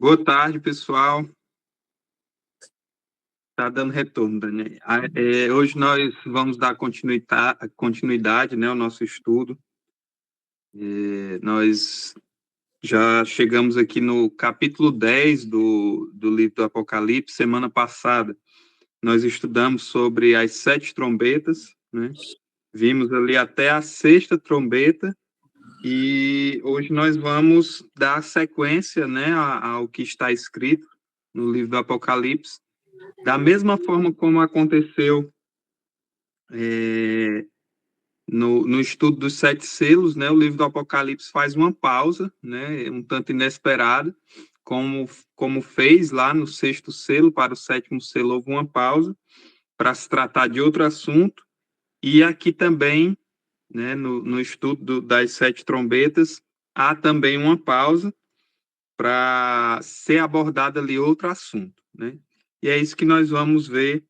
Boa tarde, pessoal. Está dando retorno, Daniel. Hoje nós vamos dar continuidade, né, ao nosso estudo. Nós já chegamos aqui no capítulo 10 do livro do Apocalipse. Semana passada, nós estudamos sobre as 7 trombetas, né? Vimos ali até a 6ª trombeta, e hoje nós vamos dar sequência, né, ao que está escrito no livro do Apocalipse. Da mesma forma como aconteceu no estudo dos 7 selos, né, o livro do Apocalipse faz uma pausa, né, um tanto inesperada, como fez lá no 6º selo. Para o 7º selo houve uma pausa para se tratar de outro assunto, e aqui também, né, no estudo das 7 trombetas, há também uma pausa para ser abordado ali outro assunto, né? E é isso que nós vamos ver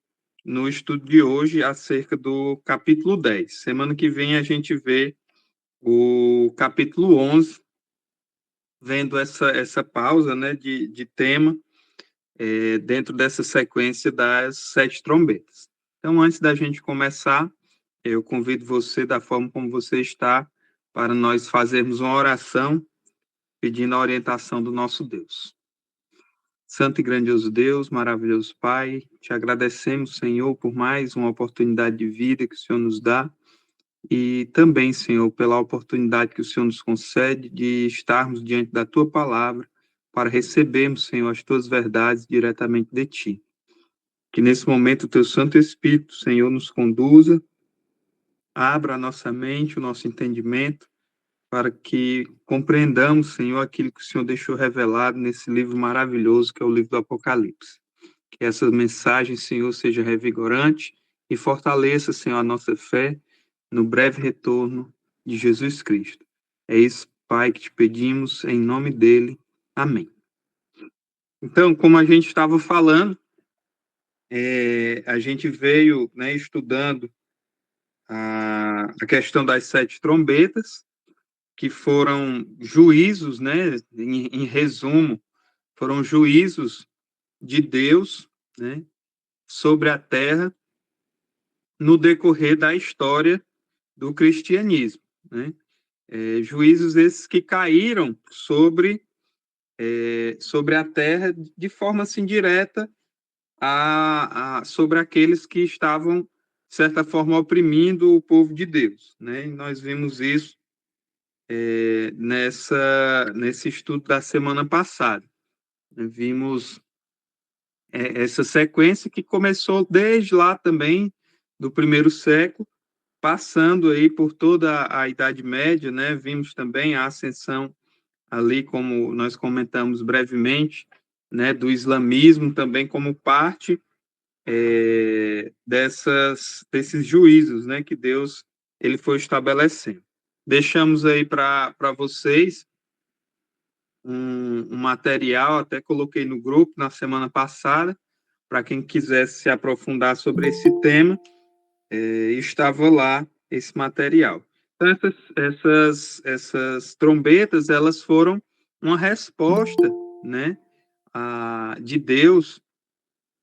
no estudo de hoje acerca do capítulo 10. Semana que vem a gente vê o capítulo 11, vendo essa pausa, né, de tema dentro dessa sequência das 7 trombetas. Então, antes da gente começar, eu convido você, da forma como você está, para nós fazermos uma oração pedindo a orientação do nosso Deus. Santo e grandioso Deus, maravilhoso Pai, te agradecemos, Senhor, por mais uma oportunidade de vida que o Senhor nos dá, e também, Senhor, pela oportunidade que o Senhor nos concede de estarmos diante da Tua palavra para recebermos, Senhor, as Tuas verdades diretamente de Ti. Que nesse momento o Teu Santo Espírito, Senhor, nos conduza, abra a nossa mente, o nosso entendimento, para que compreendamos, Senhor, aquilo que o Senhor deixou revelado nesse livro maravilhoso que é o livro do Apocalipse. Que essa mensagem, Senhor, seja revigorante e fortaleça, Senhor, a nossa fé no breve retorno de Jesus Cristo. É isso, Pai, que te pedimos em nome dele. Amém. Então, como a gente estava falando, a gente veio, né, estudando a questão das 7 trombetas, que foram juízos, né, em resumo, foram juízos de Deus, né, sobre a terra no decorrer da história do cristianismo, né? Juízos esses que caíram sobre a terra de forma assim direta sobre aqueles que estavam, de certa forma, oprimindo o povo de Deus, né? E nós vimos isso nesse estudo da semana passada. Vimos essa sequência que começou desde lá também, do primeiro século, passando aí por toda a Idade Média, né? Vimos também a ascensão ali, como nós comentamos brevemente, né, do islamismo também como parte desses juízos, né, que Deus ele foi estabelecendo. Deixamos aí para vocês um material, até coloquei no grupo na semana passada, para quem quisesse se aprofundar sobre esse tema, estava lá esse material. Então, essas trombetas, elas foram uma resposta, né, de Deus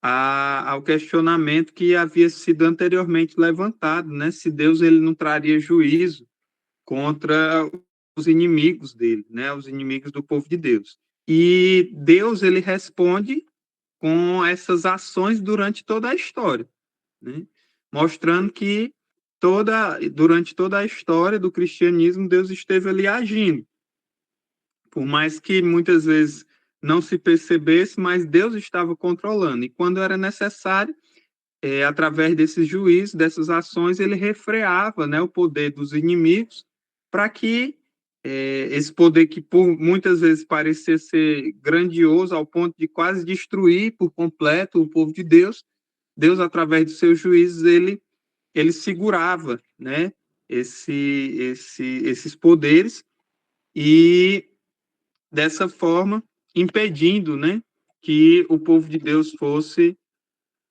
ao questionamento que havia sido anteriormente levantado, né, se Deus ele não traria juízo contra os inimigos dele, né, os inimigos do povo de Deus. E Deus ele responde com essas ações durante toda a história, né, mostrando que durante toda a história do cristianismo, Deus esteve ali agindo. Por mais que muitas vezes não se percebesse, mas Deus estava controlando. E quando era necessário, através desses juízos, dessas ações, ele refreava, né, o poder dos inimigos para que esse poder que por muitas vezes parecia ser grandioso ao ponto de quase destruir por completo o povo de Deus, Deus, através dos seus juízos, ele segurava, né, esses poderes e, dessa forma, impedindo, né, que o povo de Deus fosse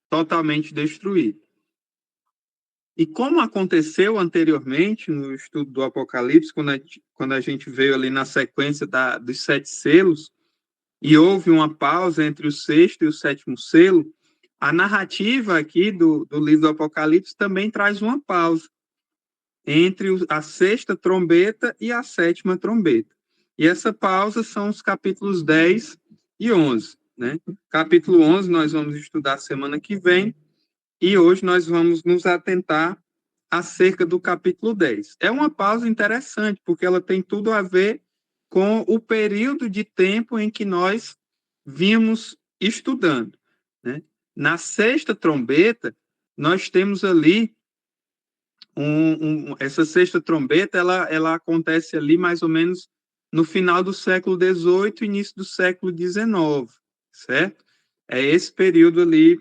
totalmente destruído. E como aconteceu anteriormente no estudo do Apocalipse, quando a gente veio ali na sequência dos 7 selos, e houve uma pausa entre o sexto e o sétimo selo, a narrativa aqui do livro do Apocalipse também traz uma pausa entre a sexta trombeta e a sétima trombeta. E essa pausa são os capítulos 10 e 11. Né? Capítulo 11 nós vamos estudar semana que vem, e hoje nós vamos nos atentar acerca do capítulo 10. É uma pausa interessante, porque ela tem tudo a ver com o período de tempo em que nós vimos estudando. Né? Na sexta trombeta, nós temos ali essa sexta trombeta, ela acontece ali mais ou menos no final do século XVIII, início do século XIX, certo? É esse período ali,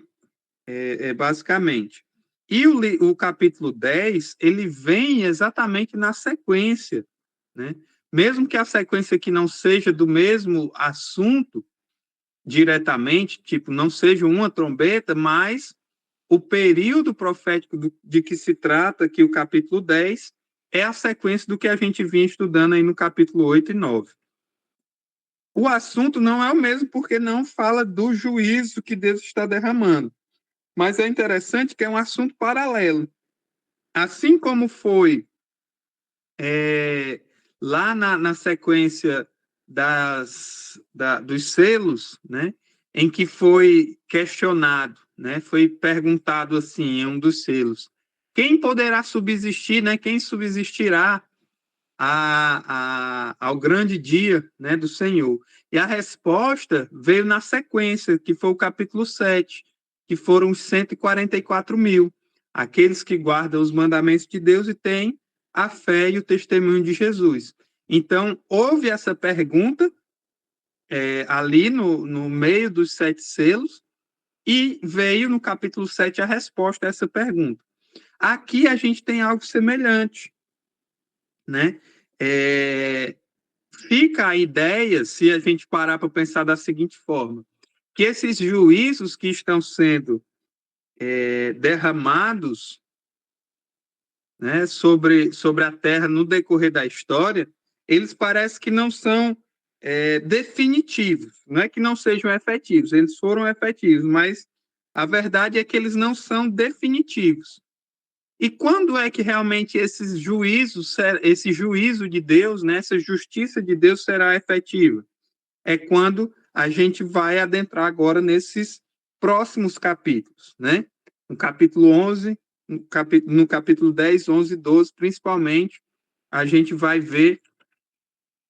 basicamente. E o capítulo 10, ele vem exatamente na sequência, né? Mesmo que a sequência aqui não seja do mesmo assunto diretamente, tipo, não seja uma trombeta, mas o período profético de que se trata, que o capítulo 10, é a sequência do que a gente vinha estudando aí no capítulo 8 e 9. O assunto não é o mesmo porque não fala do juízo que Deus está derramando. Mas é interessante que é um assunto paralelo. Assim como foi lá na sequência dos selos, né, em que foi questionado, né, foi perguntado assim, em um dos selos, quem poderá subsistir, né, quem subsistirá ao grande dia, né, do Senhor? E a resposta veio na sequência, que foi o capítulo 7, que foram os 144 mil, aqueles que guardam os mandamentos de Deus e têm a fé e o testemunho de Jesus. Então, houve essa pergunta ali no meio dos 7 selos, e veio no capítulo 7 a resposta a essa pergunta. Aqui a gente tem algo semelhante, né? Fica a ideia, se a gente parar para pensar da seguinte forma, que esses juízos que estão sendo derramados, né, sobre a Terra no decorrer da história, eles parecem que não são definitivos, não é que não sejam efetivos, eles foram efetivos, mas a verdade é que eles não são definitivos. E quando é que realmente esse juízo de Deus, né, essa justiça de Deus será efetiva? É quando a gente vai adentrar agora nesses próximos capítulos, né? No capítulo 11, no capítulo 10, 11 e 12, principalmente, a gente vai ver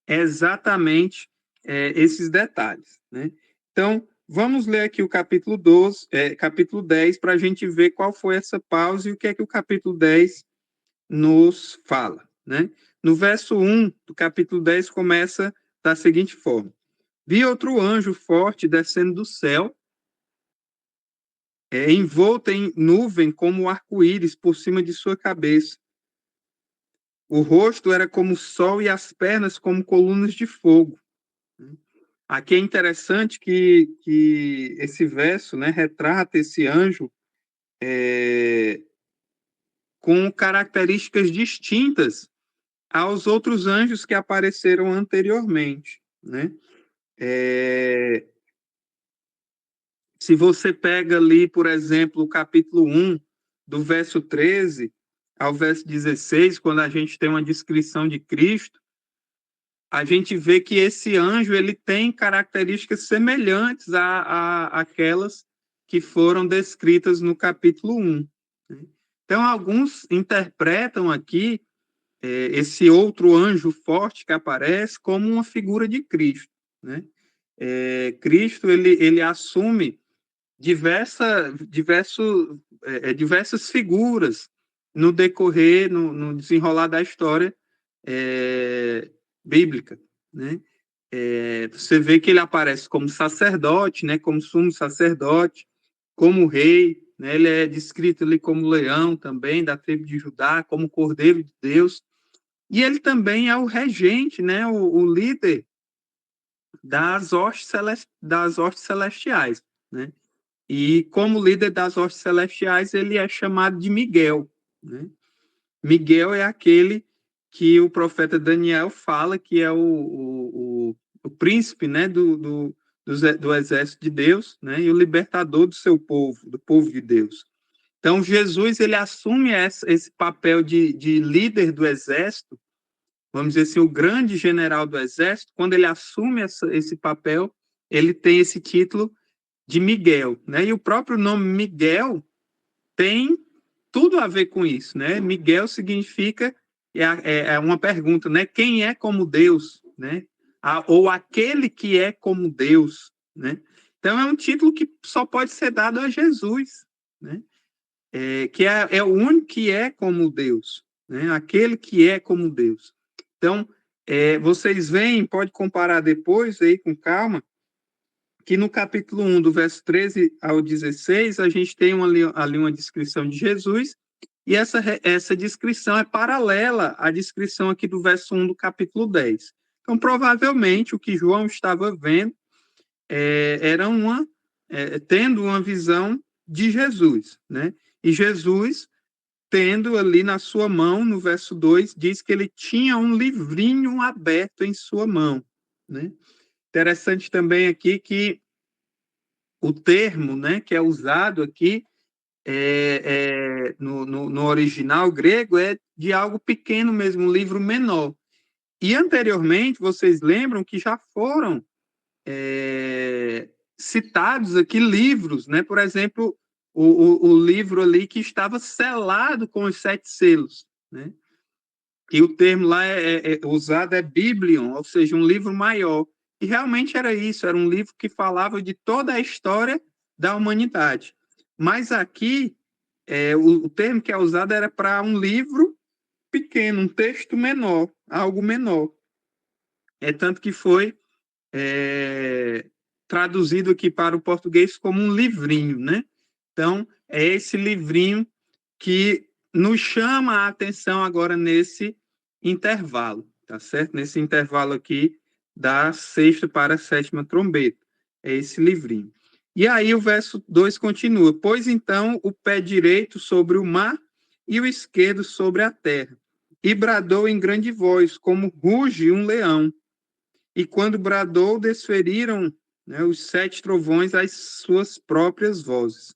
exatamente esses detalhes, né? Então, vamos ler aqui o capítulo 12, capítulo 10, para a gente ver qual foi essa pausa e o que é que o capítulo 10 nos fala, né? No verso 1 do capítulo 10 começa da seguinte forma: vi outro anjo forte descendo do céu, envolto em nuvem como um arco-íris por cima de sua cabeça. O rosto era como o sol e as pernas como colunas de fogo. Aqui é interessante que esse verso, né, retrata esse anjo com características distintas aos outros anjos que apareceram anteriormente, né? Se você pega ali, por exemplo, o capítulo 1, do verso 13 ao verso 16, quando a gente tem uma descrição de Cristo, a gente vê que esse anjo ele tem características semelhantes àquelas que foram descritas no capítulo 1. Então, alguns interpretam aqui esse outro anjo forte que aparece como uma figura de Cristo, né? Cristo ele assume diversas figuras no decorrer, no desenrolar da história bíblica, né? Você vê que ele aparece como sacerdote, né? Como sumo sacerdote, como rei, né? Ele é descrito ali como leão também, da tribo de Judá, como cordeiro de Deus, e ele também é o regente, né? O líder das hostes celestiais, né? E como líder das hostes celestiais, ele é chamado de Miguel, né? Miguel é aquele que o profeta Daniel fala que é o príncipe, né, do exército de Deus, né? E o libertador do seu povo, do povo de Deus. Então, Jesus, ele assume esse papel de líder do exército, vamos dizer assim, o grande general do exército. Quando ele assume esse papel, ele tem esse título de Miguel, né? E o próprio nome Miguel tem tudo a ver com isso, né? Miguel significa, é uma pergunta, né? Quem é como Deus, né? Ou aquele que é como Deus, né? Então, é um título que só pode ser dado a Jesus, né? Que é o único que é como Deus, né? Aquele que é como Deus. Então, vocês veem, pode comparar depois aí com calma, que no capítulo 1, do verso 13 ao 16, a gente tem ali uma descrição de Jesus, e essa descrição é paralela à descrição aqui do verso 1 do capítulo 10. Então, provavelmente, o que João estava vendo era tendo uma visão de Jesus, né? E Jesus, tendo ali na sua mão, no verso 2, diz que ele tinha um livrinho aberto em sua mão, né? Interessante também aqui que o termo, né, que é usado aqui no original grego é de algo pequeno mesmo, um livro menor. E anteriormente, vocês lembram que já foram citados aqui livros, né? Por exemplo, o livro ali que estava selado com os 7 selos, né? E o termo lá usado é Biblion, ou seja, um livro maior. E realmente era isso, era um livro que falava de toda a história da humanidade. Mas aqui, o termo que é usado era para um livro pequeno, um texto menor, algo menor. Tanto que foi traduzido aqui para o português como um livrinho, né? Então, é esse livrinho que nos chama a atenção agora nesse intervalo, tá certo? Nesse intervalo aqui da sexta para a sétima trombeta. É esse livrinho. E aí o verso 2 continua: pois então o pé direito sobre o mar e o esquerdo sobre a terra. E bradou em grande voz, como ruge um leão. E quando bradou, desferiram, né, os 7 trovões as suas próprias vozes.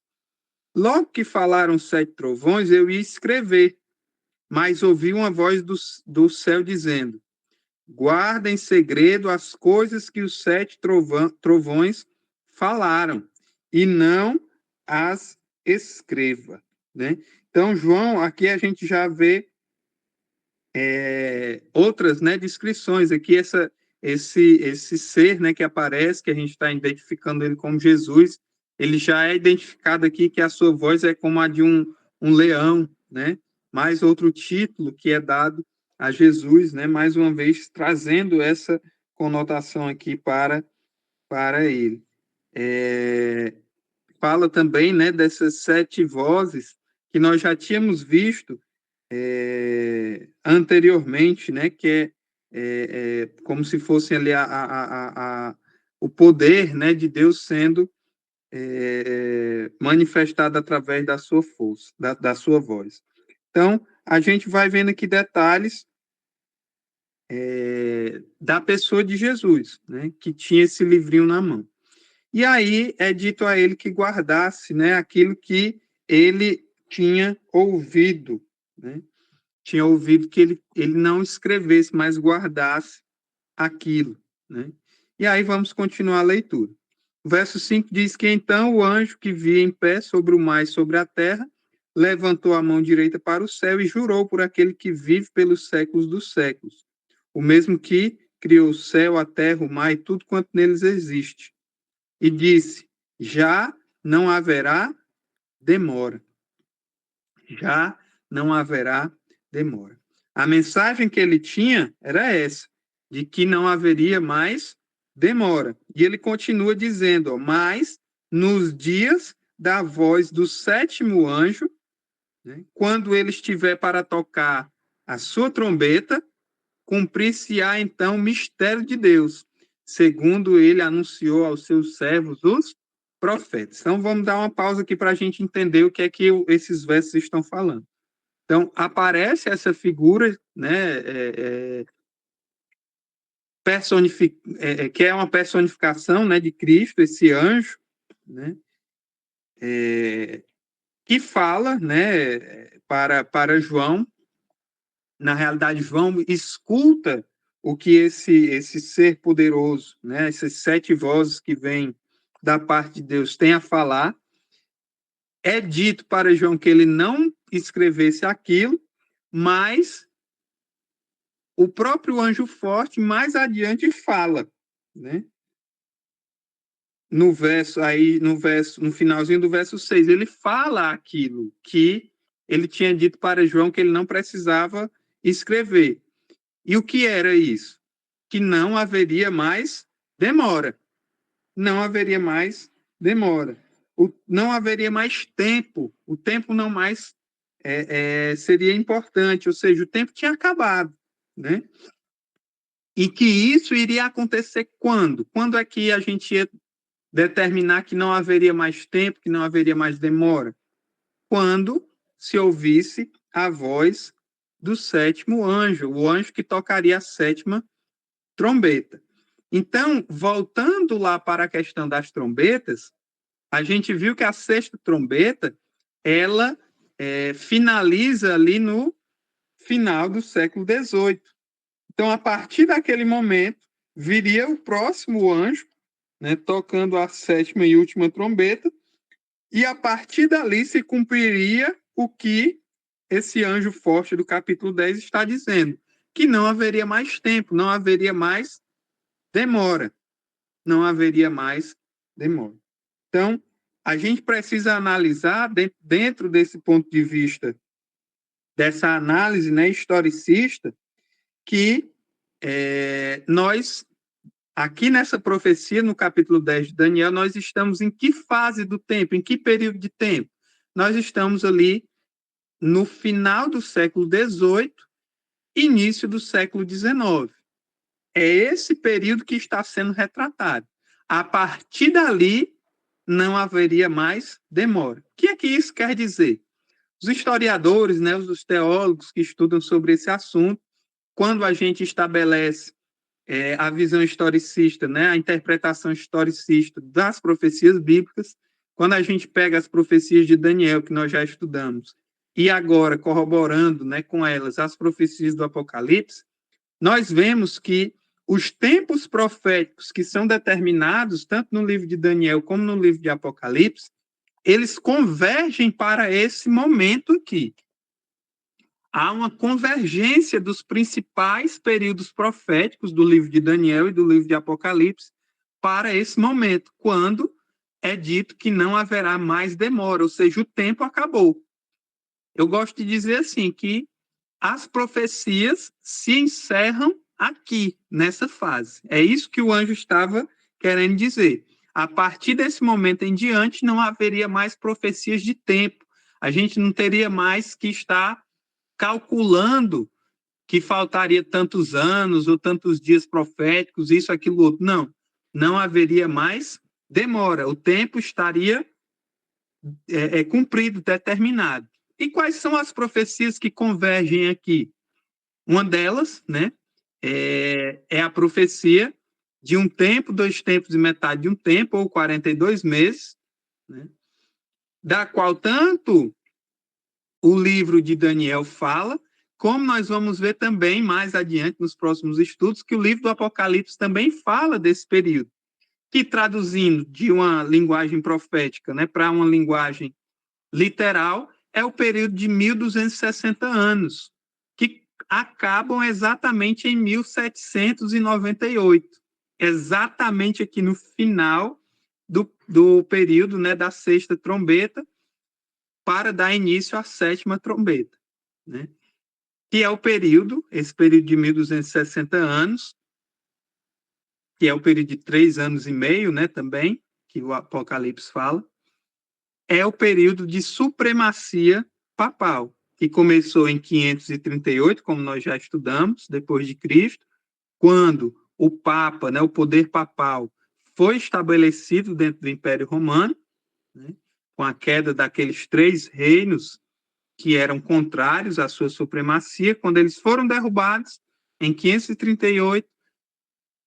Logo que falaram 7 trovões, eu ia escrever, mas ouvi uma voz do céu dizendo: guarda em segredo as coisas que os 7 trovões falaram, e não as escreva. Né? Então, João, aqui a gente já vê outras, né, descrições. Aqui esse ser, né, que aparece, que a gente está identificando ele como Jesus, ele já é identificado aqui que a sua voz é como a de um leão, né? Mais outro título que é dado a Jesus, né? Mais uma vez trazendo essa conotação aqui para ele. Fala também, né, dessas 7 vozes que nós já tínhamos visto anteriormente, né, que é como se fosse ali o poder, né, de Deus sendo manifestado através da sua força, da sua voz. Então, a gente vai vendo aqui detalhes da pessoa de Jesus, né, que tinha esse livrinho na mão. E aí é dito a ele que guardasse, né, aquilo que ele tinha ouvido, né? Tinha ouvido que ele não escrevesse, mas guardasse aquilo, né? E aí vamos continuar a leitura. O verso 5 diz que então o anjo que via em pé sobre o mar e sobre a terra levantou a mão direita para o céu e jurou por aquele que vive pelos séculos dos séculos, o mesmo que criou o céu, a terra, o mar e tudo quanto neles existe. E disse: já não haverá demora. Já não haverá demora. A mensagem que ele tinha era essa, de que não haveria mais demora. E ele continua dizendo, mas nos dias da voz do 7º anjo, né, quando ele estiver para tocar a sua trombeta, cumprir-se-á então o mistério de Deus, segundo ele anunciou aos seus servos, os profetas. Então, vamos dar uma pausa aqui para a gente entender o que é que esses versos estão falando. Então, aparece essa figura, né, que é uma personificação, né, de Cristo, esse anjo, né, que fala, né, para João. Na realidade, João escuta o que esse ser poderoso, né, essas 7 vozes que vêm da parte de Deus têm a falar. É dito para João que ele não escrevesse aquilo, mas o próprio anjo forte mais adiante fala, né? No finalzinho do verso 6, ele fala aquilo que ele tinha dito para João que ele não precisava escrever. E o que era isso? Que não haveria mais demora. Não haveria mais demora. Não haveria mais tempo. O tempo não mais seria importante, ou seja, o tempo tinha acabado, né? E que isso iria acontecer quando? Quando é que a gente ia determinar que não haveria mais tempo, que não haveria mais demora? Quando se ouvisse a voz do 7º anjo, o anjo que tocaria a 7ª trombeta. Então, voltando lá para a questão das trombetas, a gente viu que a 6ª trombeta, ela finaliza ali no final do século XVIII. Então, a partir daquele momento, viria o próximo anjo, né, tocando a 7ª e última trombeta, e a partir dali se cumpriria o que esse anjo forte do capítulo 10 está dizendo, que não haveria mais tempo, não haveria mais demora. Não haveria mais demora. Então, a gente precisa analisar, dentro desse ponto de vista, dessa análise, né, historicista, que nós, aqui nessa profecia, no capítulo 10 de Daniel, nós estamos em que fase do tempo, em que período de tempo? Nós estamos ali no final do século XVIII, início do século XIX. É esse período que está sendo retratado. A partir dali, não haveria mais demora. O que é que isso quer dizer? Os historiadores, né, os teólogos que estudam sobre esse assunto, quando a gente estabelece a visão historicista, né, a interpretação historicista das profecias bíblicas, quando a gente pega as profecias de Daniel, que nós já estudamos, e agora corroborando, né, com elas as profecias do Apocalipse, nós vemos que os tempos proféticos que são determinados, tanto no livro de Daniel como no livro de Apocalipse, eles convergem para esse momento aqui. Há uma convergência dos principais períodos proféticos do livro de Daniel e do livro de Apocalipse para esse momento, quando é dito que não haverá mais demora, ou seja, o tempo acabou. Eu gosto de dizer assim, que as profecias se encerram aqui, nessa fase. É isso que o anjo estava querendo dizer. A partir desse momento em diante, não haveria mais profecias de tempo. A gente não teria mais que estar calculando que faltaria tantos anos ou tantos dias proféticos, isso, aquilo, outro. Não, não haveria mais demora. O tempo estaria cumprido, determinado. E quais são as profecias que convergem aqui? Uma delas, né, é a profecia de um tempo, 2 tempos e metade de um tempo, ou 42 meses, né, da qual tanto o livro de Daniel fala, como nós vamos ver também mais adiante nos próximos estudos, que o livro do Apocalipse também fala desse período, que traduzindo de uma linguagem profética, né, para uma linguagem literal, é o período de 1260 anos, que acabam exatamente em 1798, exatamente aqui no final do período, né, da 6ª trombeta, para dar início à 7ª trombeta, né? Que é o período, esse período de 1260 anos, que é o período de 3 anos e meio, né, também, que o Apocalipse fala, é o período de supremacia papal, que começou em 538, como nós já estudamos, depois de Cristo, quando o Papa, né, o poder papal, foi estabelecido dentro do Império Romano, né, com a queda daqueles 3 reinos que eram contrários à sua supremacia. Quando eles foram derrubados, em 538,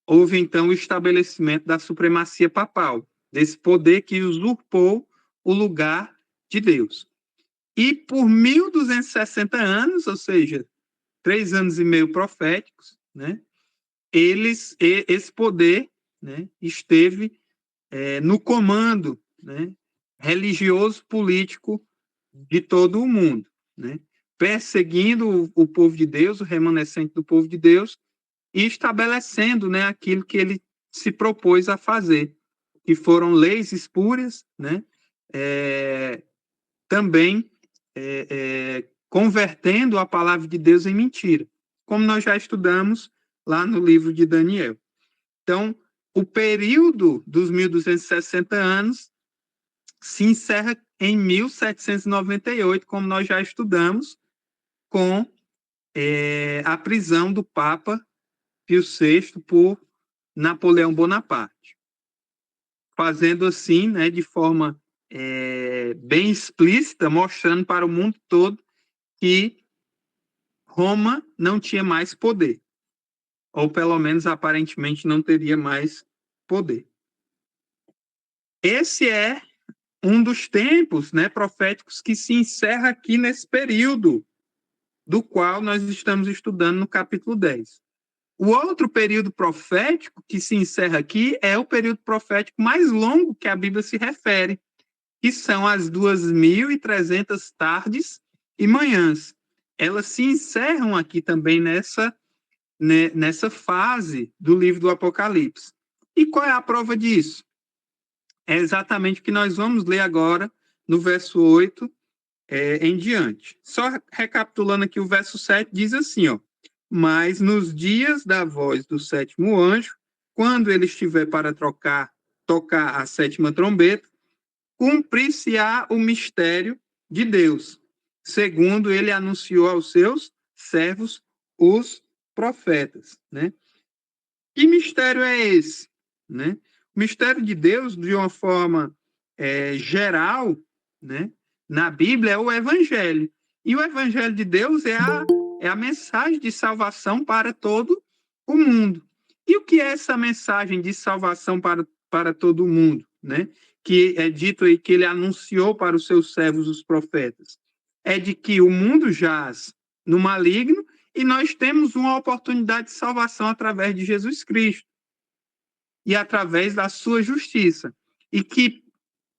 houve então o estabelecimento da supremacia papal, desse poder que usurpou o lugar de Deus. E por 1260 anos, ou seja, 3 anos e meio proféticos, né, esse poder, né, esteve no comando, né, religioso, político de todo o mundo, né, perseguindo o povo de Deus, o remanescente do povo de Deus, e estabelecendo, né, aquilo que ele se propôs a fazer, que foram leis espúrias, né, também convertendo a palavra de Deus em mentira, como nós já estudamos lá no livro de Daniel. Então, o período dos 1260 anos se encerra em 1798, como nós já estudamos, com a prisão do Papa Pio VI por Napoleão Bonaparte, fazendo assim, né, de forma bem explícita, mostrando para o mundo todo que Roma não tinha mais poder, ou pelo menos aparentemente não teria mais poder. Esse é um dos tempos, né, proféticos que se encerra aqui nesse período do qual nós estamos estudando no capítulo 10. O outro período profético que se encerra aqui é o período profético mais longo que a Bíblia se refere, que são as 2.300 tardes e manhãs. Elas se encerram aqui também nessa fase do livro do Apocalipse. E qual é a prova disso? É exatamente o que nós vamos ler agora no verso 8 em diante. Só recapitulando aqui o verso 7, diz assim, ó: mas nos dias da voz do sétimo anjo, quando ele estiver para tocar a sétima trombeta, cumprir-se-á o mistério de Deus, segundo ele anunciou aos seus servos, os profetas, né? Que mistério é esse, né? O mistério de Deus, de uma forma geral, né, na Bíblia, é o Evangelho. E o Evangelho de Deus é a mensagem de salvação para todo o mundo. E o que é essa mensagem de salvação para todo o mundo, né? Que é dito aí que ele anunciou para os seus servos, os profetas? É de que o mundo jaz no maligno e nós temos uma oportunidade de salvação através de Jesus Cristo e através da sua justiça. E que,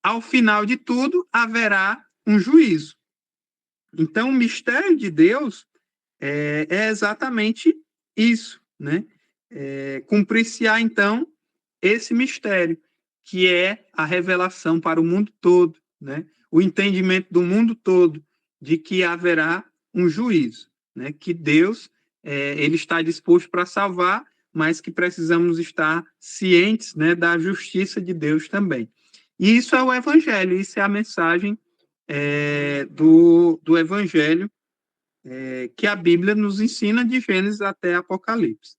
ao final de tudo, haverá um juízo. Então, o mistério de Deus é exatamente isso, né? Cumprir-se-á, então, esse mistério, que é a revelação para o mundo todo, né? O entendimento do mundo todo de que haverá um juízo, né? Que Deus ele está disposto para salvar, mas que precisamos estar cientes, né, da justiça de Deus também. E isso é o Evangelho, isso é a mensagem do Evangelho que a Bíblia nos ensina de Gênesis até Apocalipse.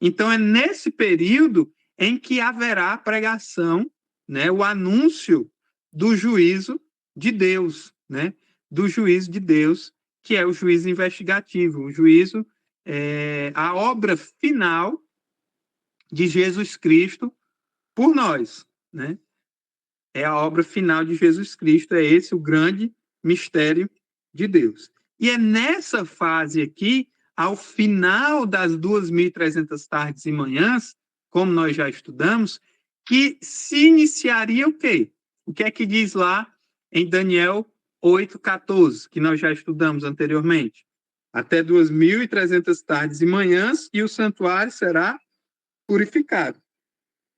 Então, é nesse período em que haverá a pregação, né, o anúncio do juízo de Deus, né, do juízo de Deus, que é o juízo investigativo, o juízo, a obra final de Jesus Cristo por nós, né? É a obra final de Jesus Cristo, é esse o grande mistério de Deus. E é nessa fase aqui, ao final das 2.300 tardes e manhãs, como nós já estudamos, que se iniciaria o quê? O que é que diz lá em Daniel 8:14, que nós já estudamos anteriormente? Até 2.300 tardes e manhãs, e o santuário será purificado.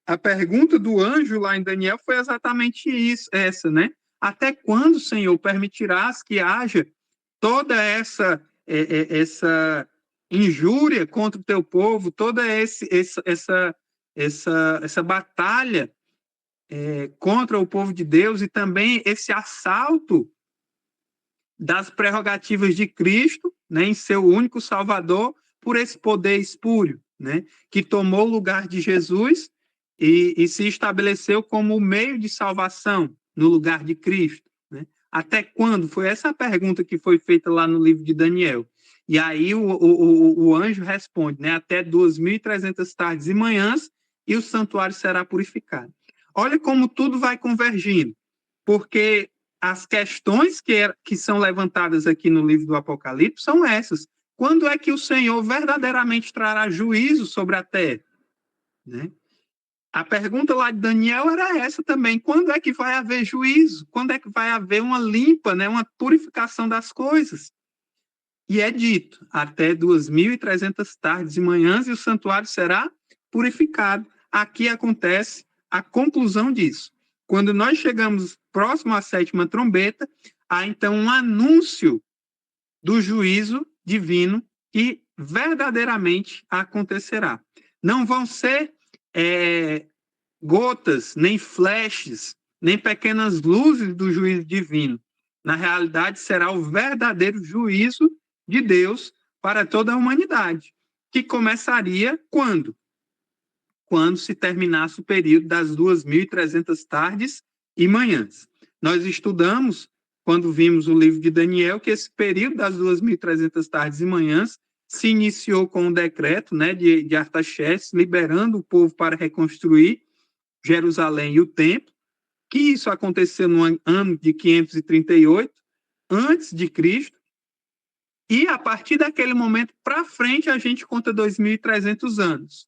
A pergunta do anjo lá em Daniel foi exatamente essa, né? Até quando, Senhor, permitirás que haja toda essa injúria contra o teu povo, toda essa batalha contra o povo de Deus e também esse assalto das prerrogativas de Cristo, né, em seu único Salvador, por esse poder espúrio, né, que tomou o lugar de Jesus e se estabeleceu como o meio de salvação no lugar de Cristo, né? Até quando? Foi essa a pergunta que foi feita lá no livro de Daniel. E aí o anjo responde, né? Até 2.300 tardes e manhãs, e o santuário será purificado. Olha como tudo vai convergindo, porque as questões que são levantadas aqui no livro do Apocalipse são essas. Quando é que o Senhor verdadeiramente trará juízo sobre a terra? Né? A pergunta lá de Daniel era essa também. Quando é que vai haver juízo? Quando é que vai haver uma limpa, né? Uma purificação das coisas? E é dito, até 2.300 tardes e manhãs, e o santuário será purificado. Aqui acontece a conclusão disso. Quando nós chegamos próximo à sétima trombeta, há então um anúncio do juízo divino que verdadeiramente acontecerá. Não vão ser gotas, nem flashes, nem pequenas luzes do juízo divino. Na realidade, será o verdadeiro juízo de Deus para toda a humanidade, que começaria quando? Quando se terminasse o período das 2.300 tardes e manhãs. Nós estudamos, quando vimos o livro de Daniel, que esse período das 2.300 tardes e manhãs se iniciou com o decreto, né, de Artaxerxes, liberando o povo para reconstruir Jerusalém e o templo, que isso aconteceu no ano de 538 antes de Cristo, e a partir daquele momento para frente a gente conta 2.300 anos,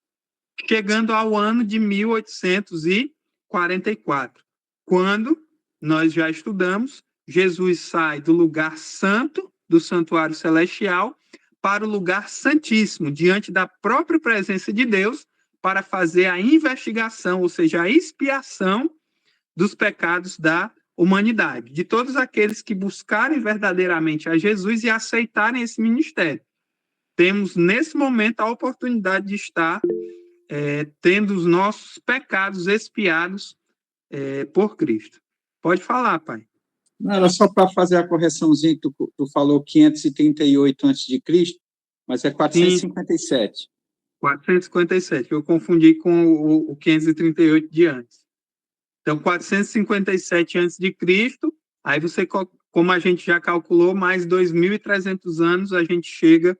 chegando ao ano de 1844, quando nós já estudamos, Jesus sai do lugar santo, do santuário celestial, para o lugar santíssimo, diante da própria presença de Deus, para fazer a investigação, ou seja, a expiação dos pecados da humanidade, de todos aqueles que buscarem verdadeiramente a Jesus e aceitarem esse ministério. Temos, nesse momento, a oportunidade de estar tendo os nossos pecados expiados por Cristo. Pode falar, pai. Não, era só para fazer a correçãozinha, tu falou 538 a.C., mas é 457. Sim. 457, eu confundi com o 538 de antes. Então, 457 antes de Cristo, aí você, como a gente já calculou, mais 2.300 anos, a gente chega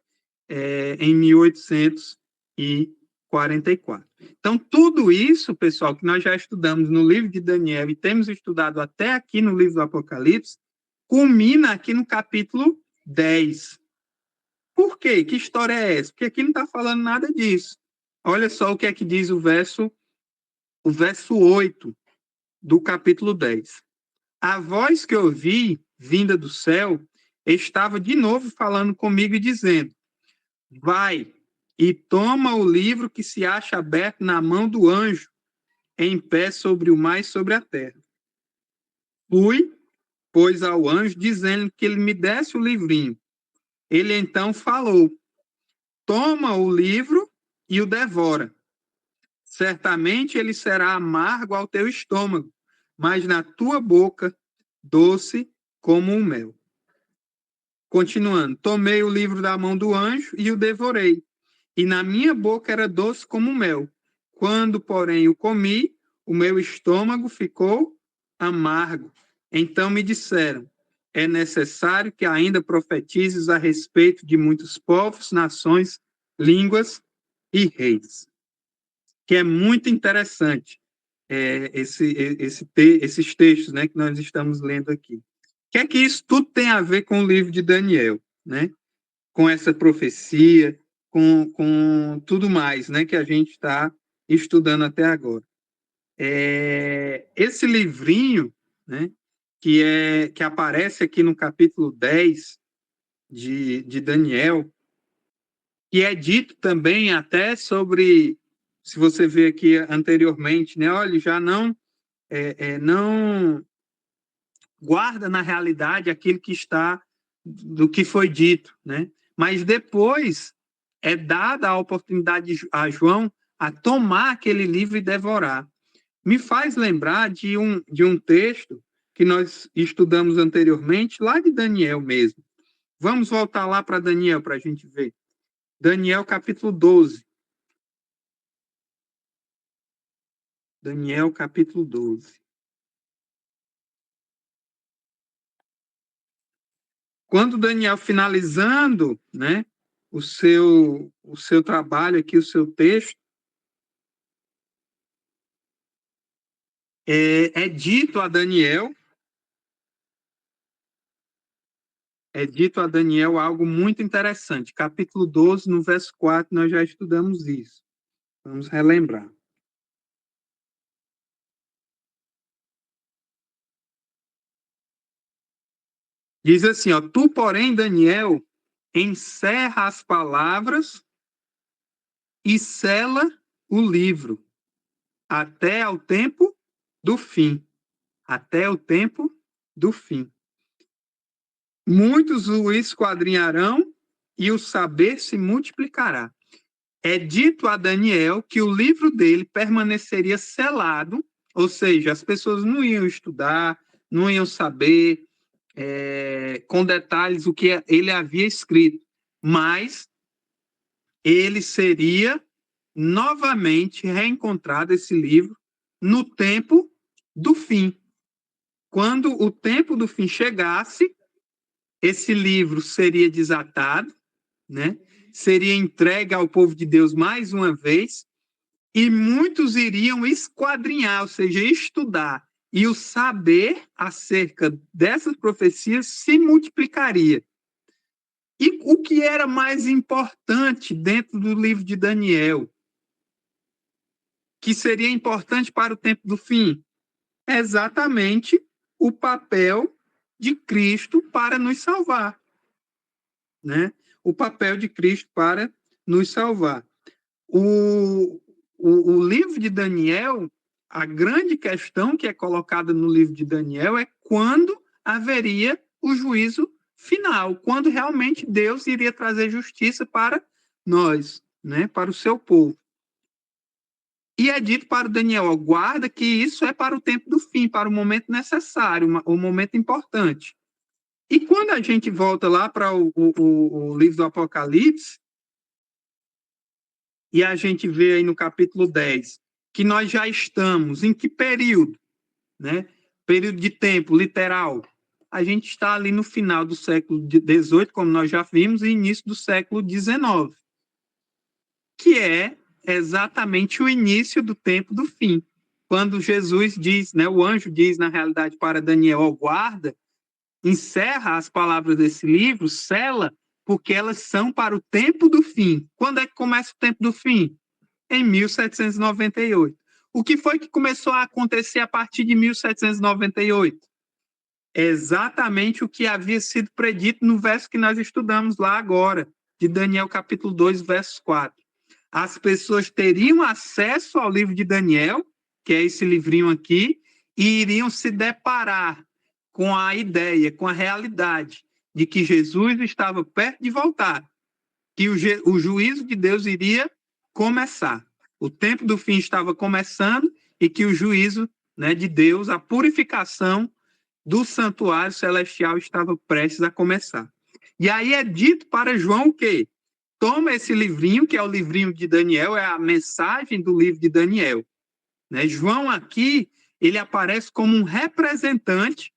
em 1844. Então, tudo isso, pessoal, que nós já estudamos no livro de Daniel e temos estudado até aqui no livro do Apocalipse, culmina aqui no capítulo 10. Por quê? Que história é essa? Porque aqui não está falando nada disso. Olha só o que é que diz o verso 8 do capítulo 10. A voz que eu ouvi, vinda do céu, estava de novo falando comigo e dizendo: vai e toma o livro que se acha aberto na mão do anjo, em pé sobre o mar e sobre a terra. Fui, pois, ao anjo, dizendo que ele me desse o livrinho. Ele então falou: toma o livro e o devora. Certamente ele será amargo ao teu estômago, mas na tua boca doce como um mel. Continuando, tomei o livro da mão do anjo e o devorei, e na minha boca era doce como mel. Quando, porém, o comi, o meu estômago ficou amargo. Então me disseram: é necessário que ainda profetizes a respeito de muitos povos, nações, línguas e reis. Que é muito interessante esses textos, né, que nós estamos lendo aqui. O que é que isso tudo tem a ver com o livro de Daniel, né? Com essa profecia, com tudo mais, né, que a gente está estudando até agora. Esse livrinho, né, que aparece aqui no capítulo 10 de Daniel, que é dito também até sobre, se você vê aqui anteriormente, né, olha, já não guarda na realidade aquilo que está do que foi dito, né? Mas depois é dada a oportunidade a João a tomar aquele livro e devorar. Me faz lembrar de um texto que nós estudamos anteriormente, lá de Daniel mesmo. Vamos voltar lá para Daniel para a gente ver. Daniel capítulo 12. Daniel capítulo 12. quando Daniel, finalizando, né, o seu trabalho aqui, o seu texto, é dito a Daniel algo muito interessante. Capítulo 12, no verso 4, nós já estudamos isso. Vamos relembrar. Diz assim, ó, tu, porém, Daniel, encerra as palavras e sela o livro até ao tempo do fim. Até o tempo do fim. Muitos o esquadrinharão e o saber se multiplicará. É dito a Daniel que o livro dele permaneceria selado, ou seja, as pessoas não iam estudar, não iam saber com detalhes o que ele havia escrito, mas ele seria novamente reencontrado, esse livro, no tempo do fim. Quando o tempo do fim chegasse, esse livro seria desatado, né? Seria entregue ao povo de Deus mais uma vez, e muitos iriam esquadrinhar, ou seja, estudar, e o saber acerca dessas profecias se multiplicaria. E o que era mais importante dentro do livro de Daniel, que seria importante para o tempo do fim? É exatamente o papel de Cristo para nos salvar, né? O papel de Cristo para nos salvar. O livro de Daniel, a grande questão que é colocada no livro de Daniel é quando haveria o juízo final, quando realmente Deus iria trazer justiça para nós, né, para o seu povo. E é dito para Daniel, guarda que isso é para o tempo do fim, para o momento necessário, o momento importante. E quando a gente volta lá para o livro do Apocalipse, e a gente vê aí no capítulo 10, que nós já estamos em que período? Né? Período de tempo, literal. A gente está ali no final do século XVIII, como nós já vimos, e início do século XIX, que é exatamente o início do tempo do fim. Quando Jesus diz, né, o anjo diz, na realidade, para Daniel, ó, guarda, encerra as palavras desse livro, sela, porque elas são para o tempo do fim. Quando é que começa o tempo do fim? Em 1798. O que foi que começou a acontecer a partir de 1798? Exatamente o que havia sido predito no verso que nós estudamos lá agora, de Daniel capítulo 2, verso 4. As pessoas teriam acesso ao livro de Daniel, que é esse livrinho aqui, e iriam se deparar com a ideia, com a realidade de que Jesus estava perto de voltar, que o juízo de Deus iria começar. O tempo do fim estava começando e que o juízo, né, de Deus, a purificação do santuário celestial estava prestes a começar. E aí é dito para João o quê? Toma esse livrinho, que é o livrinho de Daniel, é a mensagem do livro de Daniel. Né? João aqui, ele aparece como um representante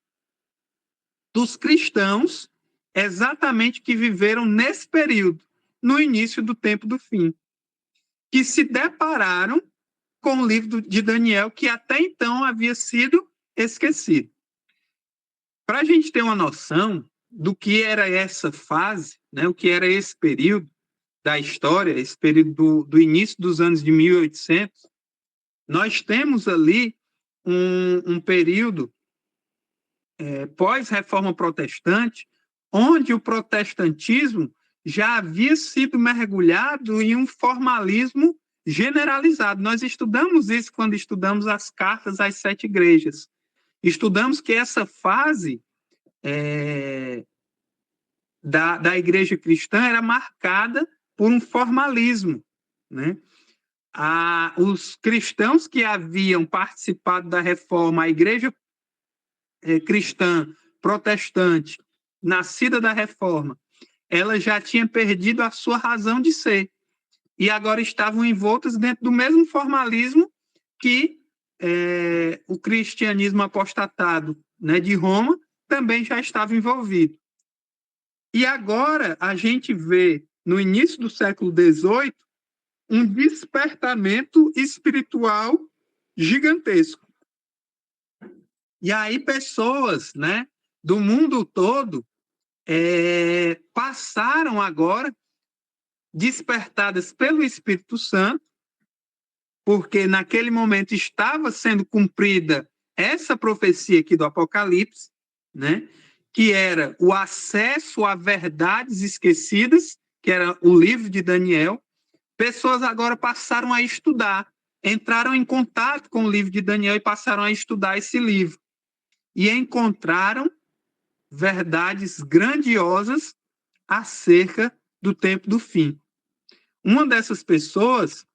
dos cristãos exatamente que viveram nesse período, no início do tempo do fim, que se depararam com o livro de Daniel, que até então havia sido esquecido. Para a gente ter uma noção do que era essa fase, né, o que era esse período da história, esse período do início dos anos de 1800, nós temos ali um período pós-reforma protestante, onde o protestantismo já havia sido mergulhado em um formalismo generalizado. Nós estudamos isso quando estudamos as cartas às 7 igrejas. Estudamos que essa fase da igreja cristã era marcada por um formalismo, né? Os cristãos que haviam participado da reforma, a igreja cristã protestante, nascida da reforma, ela já tinha perdido a sua razão de ser e agora estavam envoltas dentro do mesmo formalismo que o cristianismo apostatado, né, de Roma também já estava envolvido. E agora a gente vê, no início do século XVIII, um despertamento espiritual gigantesco. E aí pessoas, né, do mundo todo passaram agora, despertadas pelo Espírito Santo, porque naquele momento estava sendo cumprida essa profecia aqui do Apocalipse, né, que era o acesso a verdades esquecidas, que era o livro de Daniel. Pessoas agora passaram a estudar, entraram em contato com o livro de Daniel e passaram a estudar esse livro. E encontraram verdades grandiosas acerca do tempo do fim. Uma dessas pessoas,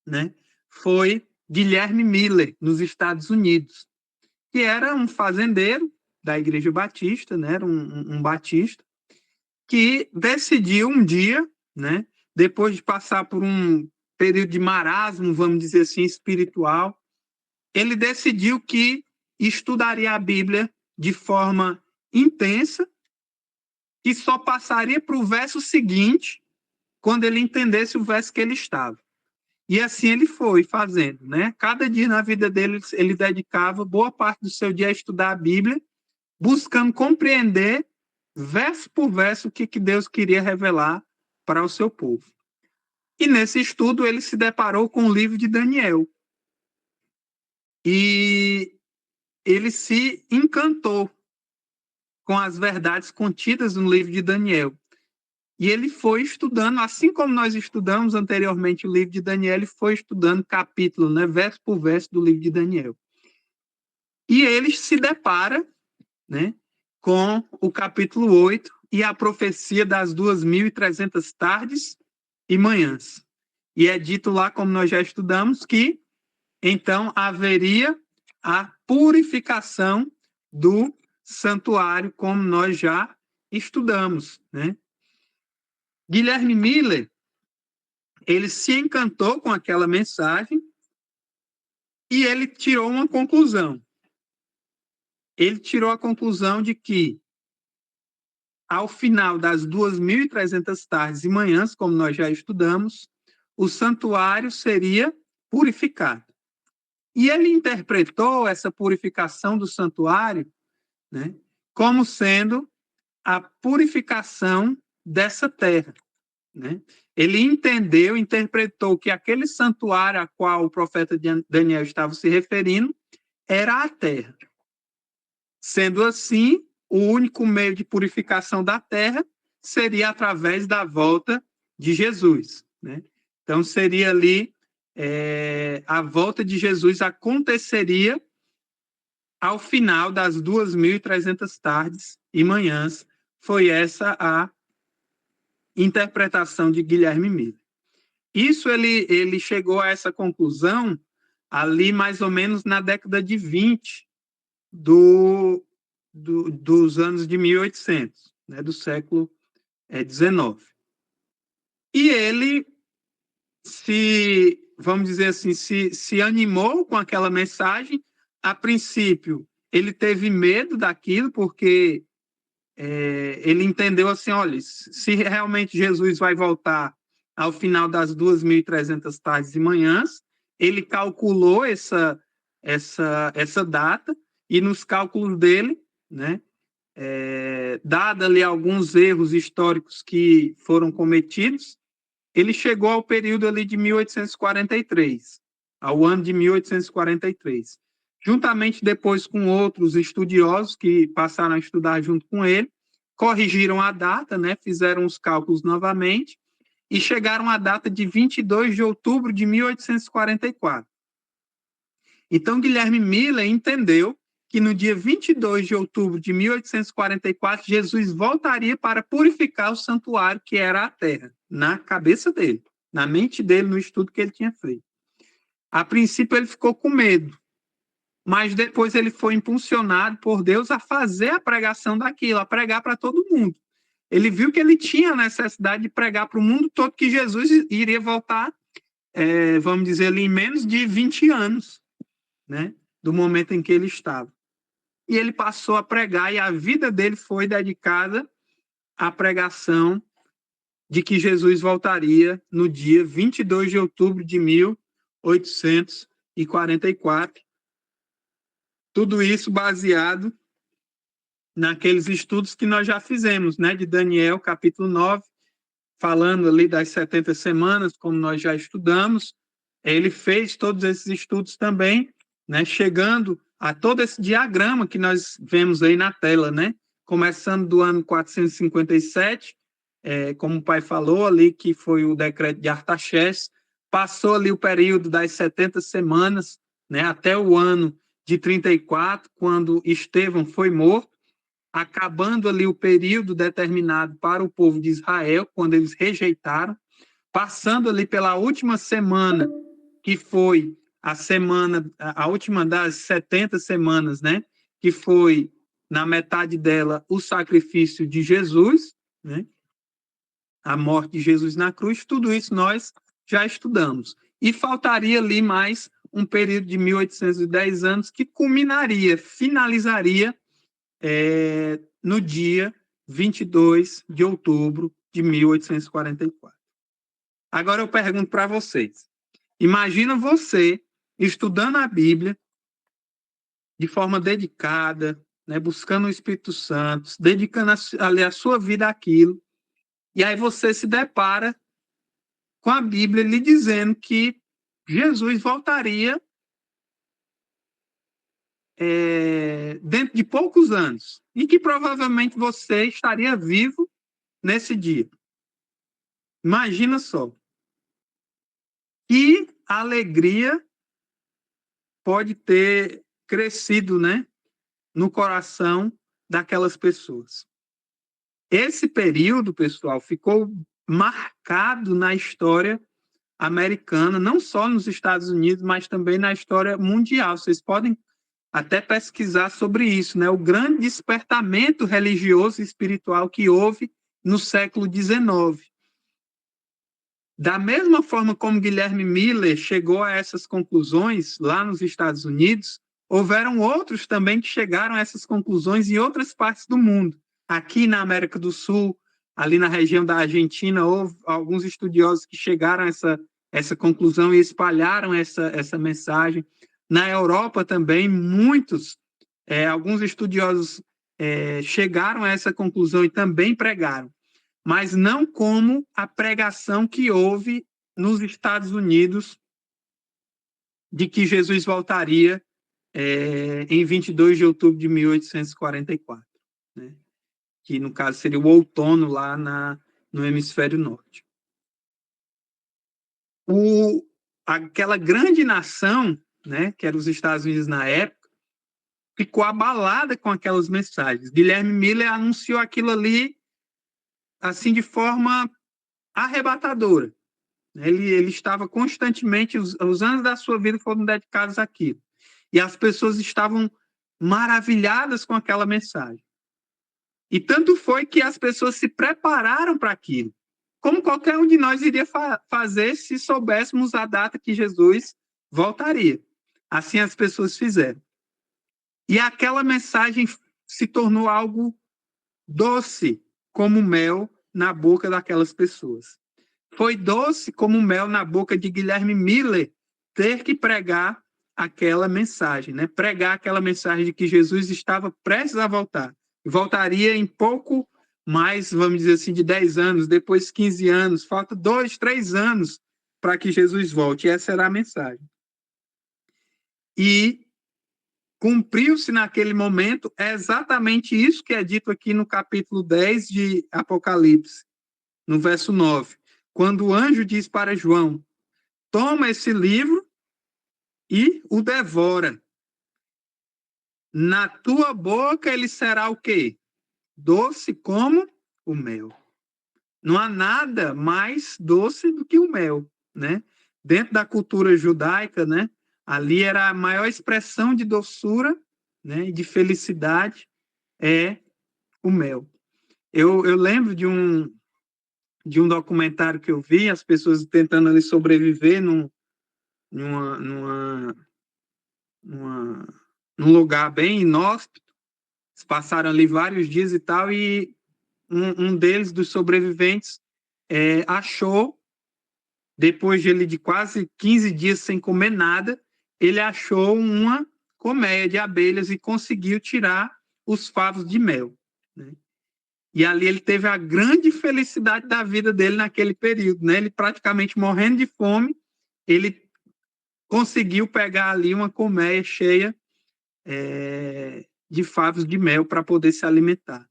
né, foi Guilherme Miller, nos Estados Unidos, que era um fazendeiro da Igreja Batista, né, era um batista, que decidiu um dia, né, depois de passar por um período de marasmo, vamos dizer assim, espiritual, ele decidiu que estudaria a Bíblia de forma intensa e só passaria para o verso seguinte quando ele entendesse o verso que ele estava. E assim ele foi fazendo, né? Cada dia na vida dele, ele dedicava boa parte do seu dia a estudar a Bíblia, buscando compreender, verso por verso, o que Deus queria revelar para o seu povo. E nesse estudo, ele se deparou com o livro de Daniel. E ele se encantou com as verdades contidas no livro de Daniel. E ele foi estudando, assim como nós estudamos anteriormente o livro de Daniel, ele foi estudando capítulo, né, verso por verso do livro de Daniel. E ele se depara, né, com o capítulo 8 e a profecia das 2.300 tardes e manhãs. E é dito lá, como nós já estudamos, que então haveria a purificação do santuário, como nós já estudamos, né? Guilherme Miller, ele se encantou com aquela mensagem e ele tirou uma conclusão. Ele tirou a conclusão de que, ao final das 2.300 tardes e manhãs, como nós já estudamos, o santuário seria purificado. E ele interpretou essa purificação do santuário, né, como sendo a purificação dessa terra, né? Ele entendeu, interpretou que aquele santuário a qual o profeta Daniel estava se referindo era a terra. Sendo assim, o único meio de purificação da terra seria através da volta de Jesus, né? Então, seria ali, a volta de Jesus aconteceria ao final das 2.300 tardes e manhãs. Foi essa a interpretação de Guilherme Miller. Isso ele chegou a essa conclusão ali mais ou menos na década de 20 dos anos de 1800, né, do século XIX. E ele vamos dizer assim, se animou com aquela mensagem. A princípio, ele teve medo daquilo, porque ele entendeu assim, olha, se realmente Jesus vai voltar ao final das 2.300 tardes e manhãs, ele calculou essa data, e nos cálculos dele, né, dado ali alguns erros históricos que foram cometidos, ele chegou ao período ali de 1843, ao ano de 1843. Juntamente depois com outros estudiosos que passaram a estudar junto com ele, corrigiram a data, né, fizeram os cálculos novamente e chegaram à data de 22 de outubro de 1844. Então, Guilherme Miller entendeu que no dia 22 de outubro de 1844, Jesus voltaria para purificar o santuário, que era a terra, na cabeça dele, na mente dele, no estudo que ele tinha feito. A princípio, ele ficou com medo, mas depois ele foi impulsionado por Deus a fazer a pregação daquilo, a pregar para todo mundo. Ele viu que ele tinha a necessidade de pregar para o mundo todo que Jesus iria voltar, vamos dizer ali, em menos de 20 anos, né, do momento em que ele estava. E ele passou a pregar, e a vida dele foi dedicada a pregação de que Jesus voltaria no dia 22 de outubro de 1844. Tudo isso baseado naqueles estudos que nós já fizemos, né, de Daniel, capítulo 9, falando ali das 70 semanas, como nós já estudamos. Ele fez todos esses estudos também, né, chegando a todo esse diagrama que nós vemos aí na tela, né, começando do ano 457, como o pai falou ali, que foi o decreto de Artaxerxes, passou ali o período das 70 semanas, né, até o ano de 34, quando Estevão foi morto, acabando ali o período determinado para o povo de Israel, quando eles rejeitaram, passando ali pela última semana, que foi a última das 70 semanas, né? Que foi, na metade dela, o sacrifício de Jesus, né? A morte de Jesus na cruz, tudo isso nós já estudamos. E faltaria ali mais um período de 1810 anos que culminaria, finalizaria no dia 22 de outubro de 1844. Agora eu pergunto para vocês. Imagina você estudando a Bíblia de forma dedicada, né, buscando o Espírito Santo, dedicando a sua vida àquilo, e aí você se depara com a Bíblia lhe dizendo que Jesus voltaria dentro de poucos anos, e que provavelmente você estaria vivo nesse dia. Imagina só. Que alegria pode ter crescido, né, no coração daquelas pessoas. Esse período, pessoal, ficou marcado na história americana, não só nos Estados Unidos, mas também na história mundial. Vocês podem até pesquisar sobre isso, né? O grande despertamento religioso e espiritual que houve no século XIX. Da mesma forma como Guilherme Miller chegou a essas conclusões lá nos Estados Unidos, houveram outros também que chegaram a essas conclusões em outras partes do mundo. Aqui na América do Sul, ali na região da Argentina, houve alguns estudiosos que chegaram a essa conclusão e espalharam essa mensagem. Na Europa também, alguns estudiosos chegaram a essa conclusão e também pregaram, mas não como a pregação que houve nos Estados Unidos de que Jesus voltaria em 22 de outubro de 1844, né? Que no caso seria o outono lá no hemisfério norte. Aquela grande nação, né, que era os Estados Unidos na época, ficou abalada com aquelas mensagens. Guilherme Miller anunciou aquilo ali assim de forma arrebatadora. Ele estava constantemente, os anos da sua vida foram dedicados àquilo. E as pessoas estavam maravilhadas com aquela mensagem. E tanto foi que as pessoas se prepararam para aquilo, como qualquer um de nós iria fazer se soubéssemos a data que Jesus voltaria. Assim as pessoas fizeram. E aquela mensagem se tornou algo doce, como mel na boca daquelas pessoas. Foi doce como mel na boca de Guilherme Miller ter que pregar aquela mensagem, né? Pregar aquela mensagem de que Jesus estava prestes a voltar. Voltaria em pouco mais, vamos dizer assim, de 10 anos, depois 15 anos, falta 2, 3 anos para que Jesus volte. E essa era a mensagem. E cumpriu-se naquele momento exatamente isso que é dito aqui no capítulo 10 de Apocalipse, no verso 9. Quando o anjo diz para João, toma esse livro e o devora. Na tua boca ele será o quê? Doce como o mel. Não há nada mais doce do que o mel, né? Dentro da cultura judaica, né? Ali era a maior expressão de doçura, né? E de felicidade é o mel. Eu lembro de um documentário que eu vi, as pessoas tentando ali sobreviver num lugar bem inóspito. Eles passaram ali vários dias e tal, e um deles, dos sobreviventes, achou, depois de quase 15 dias sem comer nada, ele achou uma colmeia de abelhas e conseguiu tirar os favos de mel, né? E ali ele teve a grande felicidade da vida dele naquele período, né? Ele praticamente morrendo de fome, ele conseguiu pegar ali uma colmeia cheia de favos de mel para poder se alimentar.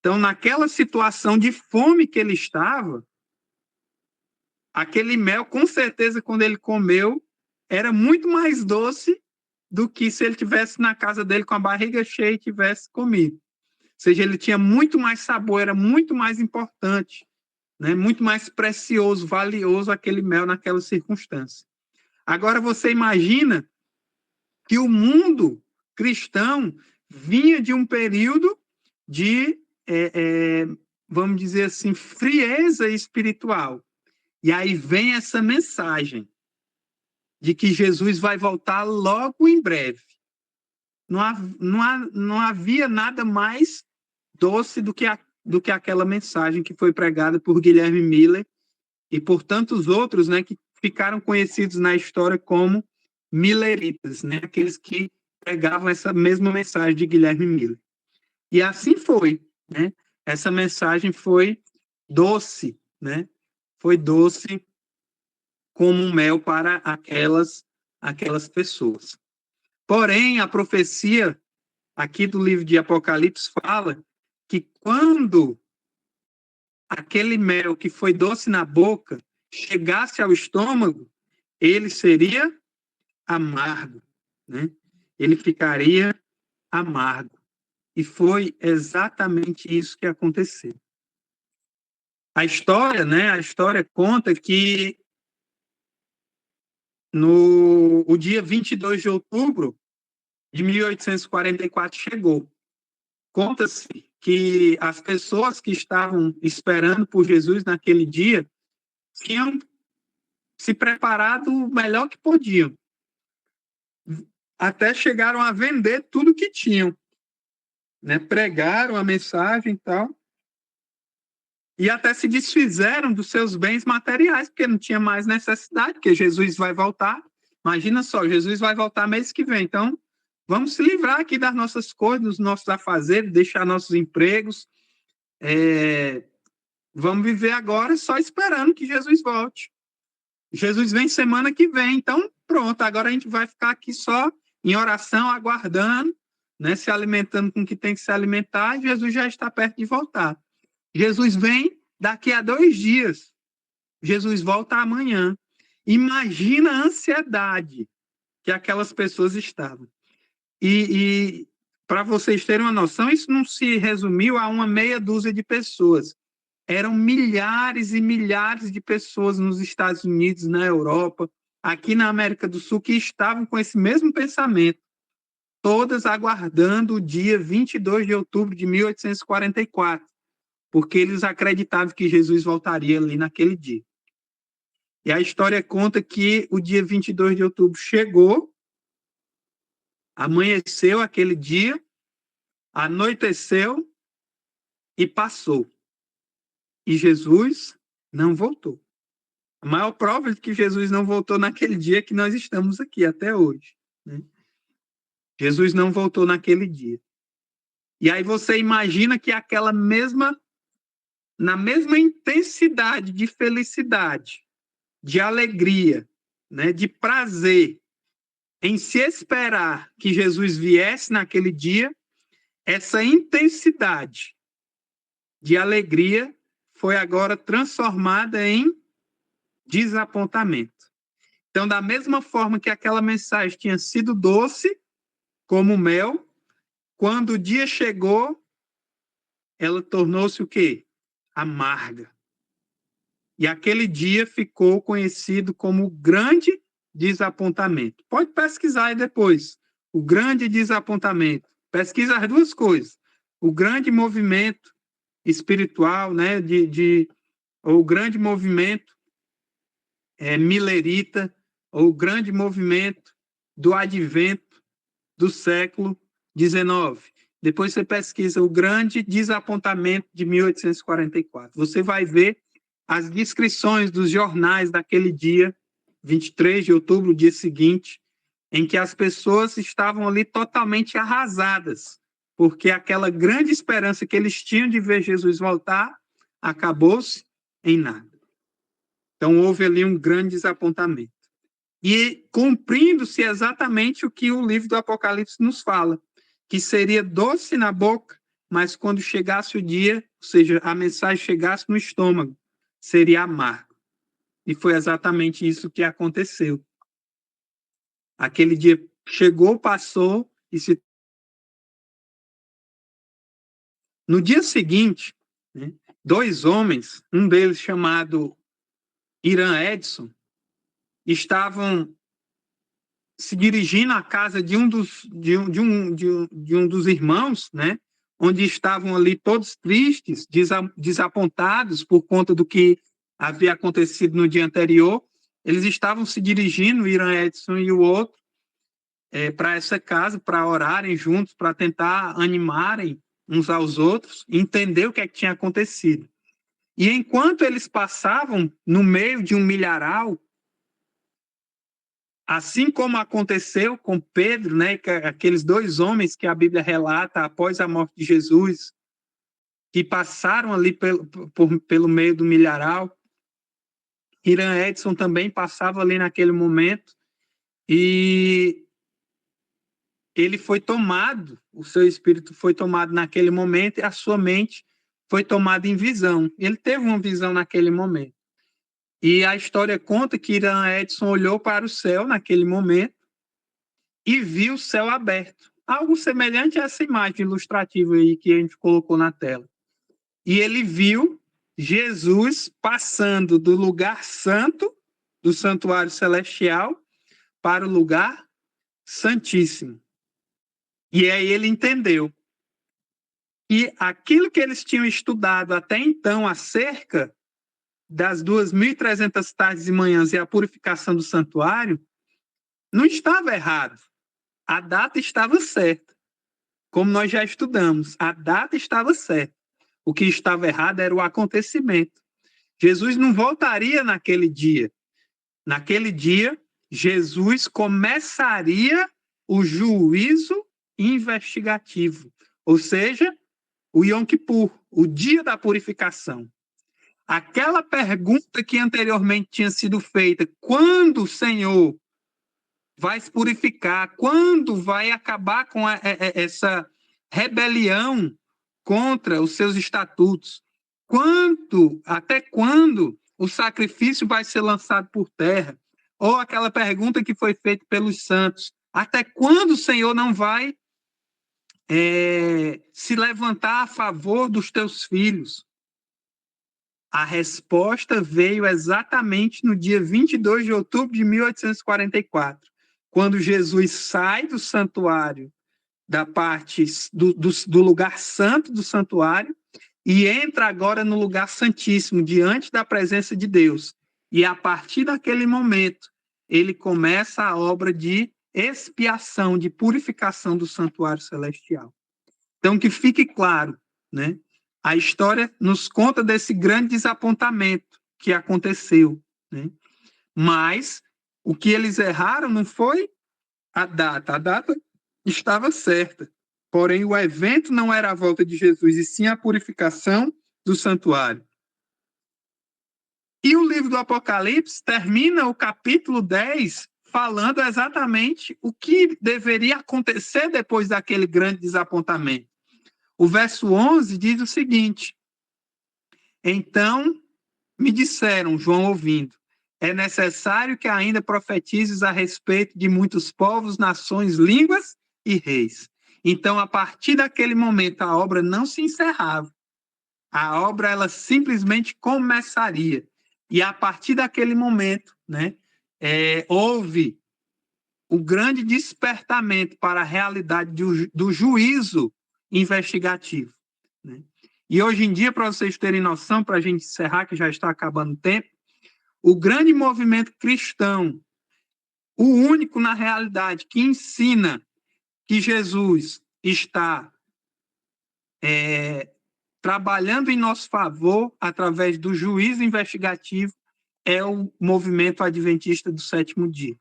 Então, naquela situação de fome que ele estava, aquele mel, com certeza, quando ele comeu, era muito mais doce do que se ele tivesse na casa dele com a barriga cheia e tivesse comido. Ou seja, ele tinha muito mais sabor, era muito mais importante, né? Muito mais precioso, valioso aquele mel naquela circunstância. Agora você imagina que o mundo cristão vinha de um período de, vamos dizer assim, frieza espiritual. E aí vem essa mensagem de que Jesus vai voltar logo em breve. Não havia nada mais doce do que aquela mensagem que foi pregada por Guilherme Miller e por tantos outros, né, que ficaram conhecidos na história como milleritas, né, aqueles que pregavam essa mesma mensagem de Guilherme Miller. E assim foi, né? Essa mensagem foi doce, né? Foi doce como um mel para aquelas pessoas. Porém, a profecia aqui do livro de Apocalipse fala que quando aquele mel que foi doce na boca chegasse ao estômago, ele seria amargo, né? Ele ficaria amargo. E foi exatamente isso que aconteceu. A história conta que o dia 22 de outubro de 1844 chegou. Conta-se que as pessoas que estavam esperando por Jesus naquele dia tinham se preparado o melhor que podiam. Até chegaram a vender tudo que tinham, né? Pregaram a mensagem e tal. E até se desfizeram dos seus bens materiais, porque não tinha mais necessidade, porque Jesus vai voltar. Imagina só, Jesus vai voltar mês que vem. Então, vamos se livrar aqui das nossas coisas, dos nossos afazeres, deixar nossos empregos. Vamos viver agora só esperando que Jesus volte. Jesus vem semana que vem, então pronto, agora a gente vai ficar aqui só em oração, aguardando, né, se alimentando com o que tem que se alimentar, e Jesus já está perto de voltar. Jesus vem daqui a 2 dias. Jesus volta amanhã. Imagina a ansiedade que aquelas pessoas estavam. E para vocês terem uma noção, isso não se resumiu a uma meia dúzia de pessoas. Eram milhares e milhares de pessoas nos Estados Unidos, na Europa, aqui na América do Sul, que estavam com esse mesmo pensamento, todas aguardando o dia 22 de outubro de 1844. Porque eles acreditavam que Jesus voltaria ali naquele dia. E a história conta que o dia 22 de outubro chegou, amanheceu aquele dia, anoiteceu e passou. E Jesus não voltou. A maior prova de que Jesus não voltou naquele dia é que nós estamos aqui até hoje, né? Jesus não voltou naquele dia. E aí você imagina que na mesma intensidade de felicidade, de alegria, né, de prazer em se esperar que Jesus viesse naquele dia, essa intensidade de alegria foi agora transformada em desapontamento. Então, da mesma forma que aquela mensagem tinha sido doce, como mel, quando o dia chegou, ela tornou-se o quê? Amarga. E aquele dia ficou conhecido como o grande desapontamento. Pode pesquisar aí depois. O grande desapontamento. Pesquisa as duas coisas. O grande movimento espiritual, né, ou o grande movimento millerita, ou o grande movimento do advento do século XIX. Depois você pesquisa o grande desapontamento de 1844. Você vai ver as descrições dos jornais daquele dia, 23 de outubro, dia seguinte, em que as pessoas estavam ali totalmente arrasadas, porque aquela grande esperança que eles tinham de ver Jesus voltar acabou-se em nada. Então, houve ali um grande desapontamento. E cumprindo-se exatamente o que o livro do Apocalipse nos fala, que seria doce na boca, mas quando chegasse o dia, ou seja, a mensagem chegasse no estômago, seria amargo. E foi exatamente isso que aconteceu. Aquele dia chegou, passou, e se... No dia seguinte, né, dois homens, um deles chamado Irã Edson, estavam se dirigindo à casa de um dos irmãos, né, onde estavam ali todos tristes, desapontados por conta do que havia acontecido no dia anterior. Eles estavam se dirigindo, o Irã Edson e o outro, para essa casa, para orarem juntos, para tentar animarem uns aos outros, entender o que é que tinha acontecido. E enquanto eles passavam no meio de um milharal, assim como aconteceu com Pedro, né, aqueles dois homens que a Bíblia relata após a morte de Jesus, que passaram ali pelo meio do milharal, Irã Edson também passava ali naquele momento, e ele foi tomado, o seu espírito foi tomado naquele momento, e a sua mente foi tomada em visão. Ele teve uma visão naquele momento. E a história conta que Irã Edson olhou para o céu naquele momento e viu o céu aberto. Algo semelhante a essa imagem ilustrativa aí que a gente colocou na tela. E ele viu Jesus passando do lugar santo, do santuário celestial, para o lugar santíssimo. E aí ele entendeu que aquilo que eles tinham estudado até então acerca das 2.300 tardes e manhãs e a purificação do santuário, não estava errado. A data estava certa. Como nós já estudamos, a data estava certa. O que estava errado era o acontecimento. Jesus não voltaria naquele dia. Naquele dia, Jesus começaria o juízo investigativo, ou seja, o Yom Kippur, o dia da purificação. Aquela pergunta que anteriormente tinha sido feita, quando o Senhor vai se purificar, quando vai acabar com essa rebelião contra os seus estatutos, até quando o sacrifício vai ser lançado por terra, ou aquela pergunta que foi feita pelos santos, até quando o Senhor não vai se levantar a favor dos teus filhos? A resposta veio exatamente no dia 22 de outubro de 1844, quando Jesus sai do santuário, da parte do lugar santo do santuário, e entra agora no lugar santíssimo, diante da presença de Deus. E a partir daquele momento, ele começa a obra de expiação, de purificação do santuário celestial. Então, que fique claro, né? A história nos conta desse grande desapontamento que aconteceu, né? Mas o que eles erraram não foi a data estava certa. Porém, o evento não era a volta de Jesus, e sim a purificação do santuário. E o livro do Apocalipse termina o capítulo 10 falando exatamente o que deveria acontecer depois daquele grande desapontamento. O verso 11 diz o seguinte: então me disseram, João ouvindo, é necessário que ainda profetizes a respeito de muitos povos, nações, línguas e reis. Então, a partir daquele momento, a obra não se encerrava. A obra, ela simplesmente começaria. E a partir daquele momento, né, houve o grande despertamento para a realidade do juízo investigativo, né? E hoje em dia, para vocês terem noção, para a gente encerrar, que já está acabando o tempo, o grande movimento cristão, o único na realidade que ensina que Jesus está trabalhando em nosso favor, através do juízo investigativo, é o movimento adventista do sétimo dia,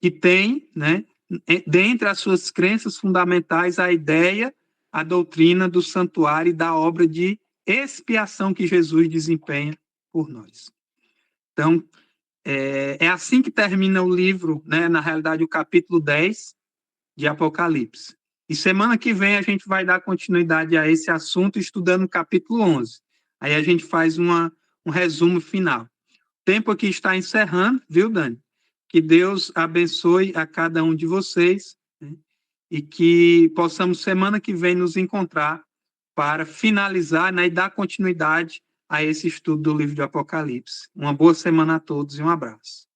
que tem, né, dentre as suas crenças fundamentais, a ideia, a doutrina do santuário e da obra de expiação que Jesus desempenha por nós. Então, é assim que termina o livro, né, na realidade, o capítulo 10 de Apocalipse. E semana que vem a gente vai dar continuidade a esse assunto, estudando o capítulo 11. Aí a gente faz um resumo final. O tempo aqui está encerrando, viu, Dani? Que Deus abençoe a cada um de vocês, né? E que possamos, semana que vem, nos encontrar para finalizar, né, e dar continuidade a esse estudo do livro de Apocalipse. Uma boa semana a todos e um abraço.